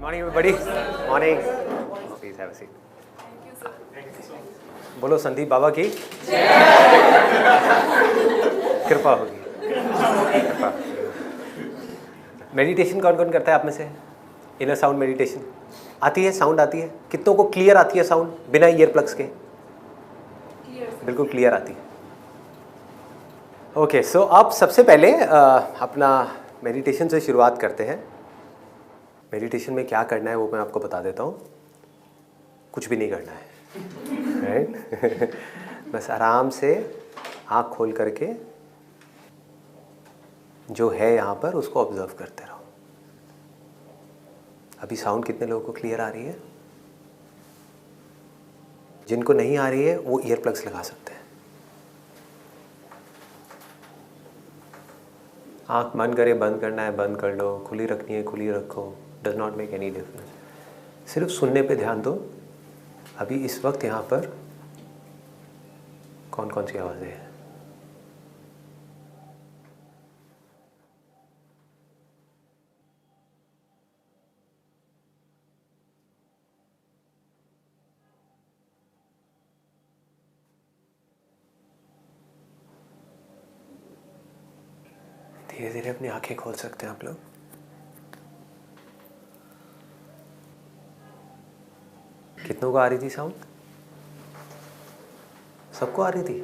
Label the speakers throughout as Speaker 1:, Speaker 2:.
Speaker 1: Morning everybody. Morning. Please have a seat. बोलो संदीप बाबा की कृपा होगी. कृपा. मेडिटेशन कौन कौन करता है आप में से? इनर साउंड मेडिटेशन आती है? साउंड आती है? कितनों को क्लियर आती है साउंड बिना ईयर प्लग्स के? बिल्कुल क्लियर आती है. ओके, सो आप सबसे पहले अपना मेडिटेशन से शुरुआत करते हैं. मेडिटेशन में क्या करना है वो मैं आपको बता देता हूँ. कुछ भी नहीं करना है, राइट? बस आराम से आँख खोल करके जो है यहाँ पर उसको ऑब्जर्व करते रहो. अभी साउंड कितने लोगों को क्लियर आ रही है? जिनको नहीं आ रही है वो ईयर प्लग्स लगा सकते हैं. आँख बंद करे, बंद करना है बंद कर लो, खुली रखनी है खुली रखो, does not make any difference. सिर्फ सुनने पे ध्यान दो. अभी इस वक्त यहाँ पर कौन कौन सी आवाज़ें हैं? धीरे धीरे अपनी आंखें खोल सकते हैं आप लोग. कितनों को आ रही थी साउंड? सबको आ रही थी?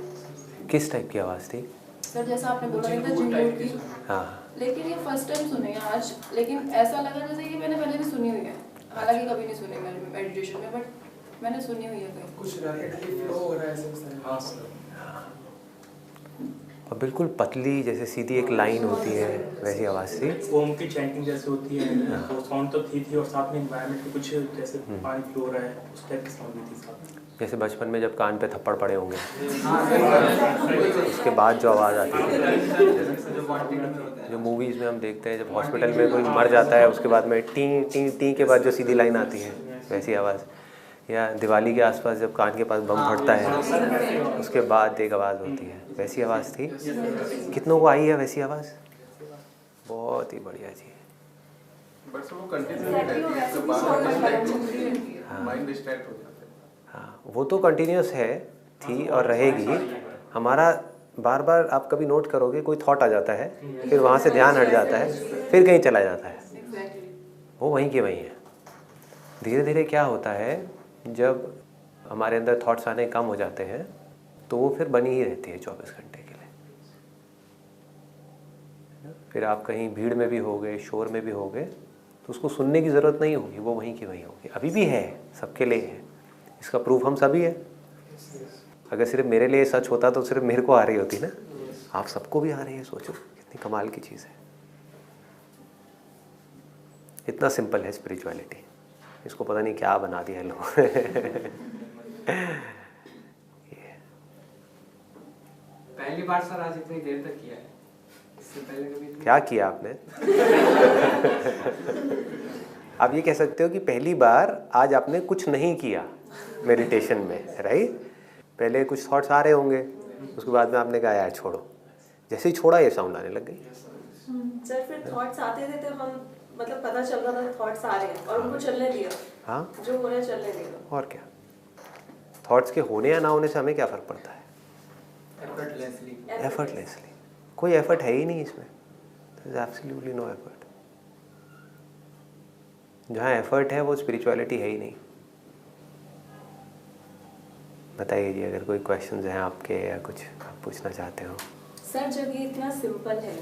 Speaker 1: किस टाइप की आवाज़ थी?
Speaker 2: सर जैसा आपने बोला था झिंगुर की.
Speaker 1: हाँ.
Speaker 2: लेकिन ये फर्स्ट टाइम सुने हैं आज. लेकिन ऐसा लगा जैसे कि मैंने पहले भी सुनी हुई है. हालांकि कभी नहीं सुनी मैंने मेडिटेशन में, बट मैंने सुनी हुई है कहीं. कुछ रैपिडली फ्लो हो रहा है ऐसे. हाँ सर.
Speaker 1: और बिल्कुल पतली जैसे सीधी एक लाइन होती है वैसी आवाज़ थी.
Speaker 3: ओम की चैंटिंग जैसे होती है. तो साउंड तो थी और साथ में एनवायरनमेंट में कुछ जैसे पानी फ्लो हो रहा है उस टाइप की साउंड भी थी साथ में.
Speaker 1: जैसे बचपन में जब कान पे थप्पड़ पड़े होंगे उसके बाद जो आवाज़ आती है, जो मूवीज़ में हम देखते हैं जब हॉस्पिटल में कोई मर जाता है उसके बाद में टी टी टी के बाद जो सीधी लाइन आती है वैसी आवाज़. या दिवाली के आसपास जब कान के पास बम फटता है उसके बाद एक आवाज़ होती है वैसी आवाज़ थी. कितनों को आई है वैसी आवाज़? बहुत ही बढ़िया जी. हाँ, वो तो कंटिन्यूस है, थी और रहेगी. हमारा बार बार आप कभी नोट करोगे कोई थॉट आ जाता है, फिर वहाँ से ध्यान हट जाता है, फिर कहीं चला जाता है. वो वहीं के वहीं है. धीरे धीरे क्या होता है, जब हमारे अंदर थॉट्स आने कम हो जाते हैं तो वो फिर बनी ही रहती है 24 घंटे के लिए. फिर आप कहीं भीड़ में भी हो गए, शोर में भी हो गए, तो उसको सुनने की ज़रूरत नहीं होगी, वो वहीं की वहीं होगी. अभी भी है, सबके लिए है. इसका प्रूफ हम सभी है. अगर सिर्फ मेरे लिए सच होता तो सिर्फ मेरे को आ रही होती ना. आप सबको भी आ रही है. सोचो कितनी कमाल की चीज़ है. इतना सिंपल है स्पिरिचुअलिटी. इसको पता नहीं क्या बना दिया है लोग.
Speaker 4: पहली बार सर आज इतनी देर तक किया है. इससे पहले कभी
Speaker 1: क्या किया आपने? आप ये कह सकते हो कि पहली बार आज आपने कुछ नहीं किया मेडिटेशन में, राइट? पहले कुछ थॉट्स आ रहे होंगे, उसके बाद में आपने कहा यार छोड़ो. जैसे ही छोड़ा ये साउंड आने लग गई.
Speaker 5: सर फिर थॉट्स आते थे तो हम मतलब पता चल रहा था थॉट्स आ रहे हैं और उनको चलने दिया.
Speaker 1: हाँ,
Speaker 5: जो हो रहा है चलने दिया.
Speaker 1: और क्या. थॉट्स के होने या ना होने से हमें क्या फ़र्क पड़ता है? एफर्टलेसली. कोई एफर्ट है ही नहीं इसमें. There is absolutely no effort. जहाँ एफर्ट है वो स्पिरिचुअलिटी है ही नहीं. बताइए जी, अगर कोई क्वेश्चंस हैं आपके या कुछ आप पूछना चाहते हो.
Speaker 5: सर जब ये इतना सिंपल है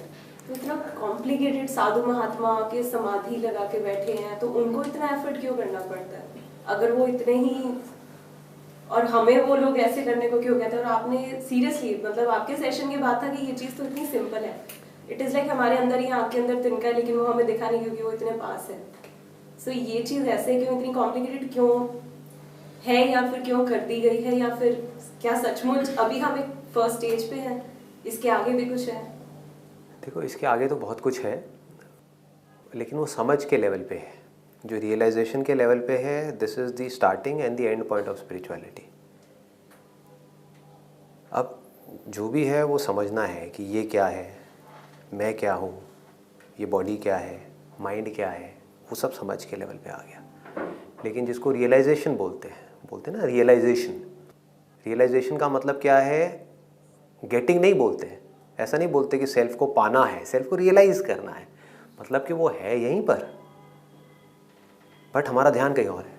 Speaker 5: तो इतना कॉम्प्लिकेटेड साधु महात्मा के समाधि लगा के बैठे हैं तो उनको इतना एफर्ट क्यों करना पड़ता है? अगर वो इतने ही, और हमें वो लोग ऐसे करने को क्यों कहते हैं? और आपने सीरियसली मतलब आपके सेशन की बात था कि ये चीज़ तो इतनी सिंपल है. इट इज़ लाइक हमारे अंदर ही आँख के अंदर तिनका है लेकिन वो हमें दिखा नहीं क्योंकि वो इतने पास है. सो ये चीज़ ऐसे क्यों इतनी कॉम्प्लिकेटेड क्यों है, या फिर क्यों कर दी गई है, या फिर क्या सचमुच अभी हम एक फर्स्ट स्टेज पे हैं, इसके आगे भी कुछ है?
Speaker 1: देखो इसके आगे तो बहुत कुछ है, लेकिन वो समझ के लेवल पे है. जो रियलाइजेशन के लेवल पे है, this is the starting and the end point of spirituality. अब जो भी है वो समझना है कि ये क्या है, मैं क्या हूँ, ये बॉडी क्या है, माइंड क्या है, वो सब समझ के लेवल पे आ गया। लेकिन जिसको रियलाइजेशन बोलते हैं ना, रियलाइजेशन का मतलब क्या है, गेटिंग नहीं बोलते हैं, ऐसा नहीं बोलते कि सेल्फ को पाना है, सेल्फ को रियलाइज करना है, मतलब कि वो है यहीं पर बट हमारा ध्यान कहीं और है।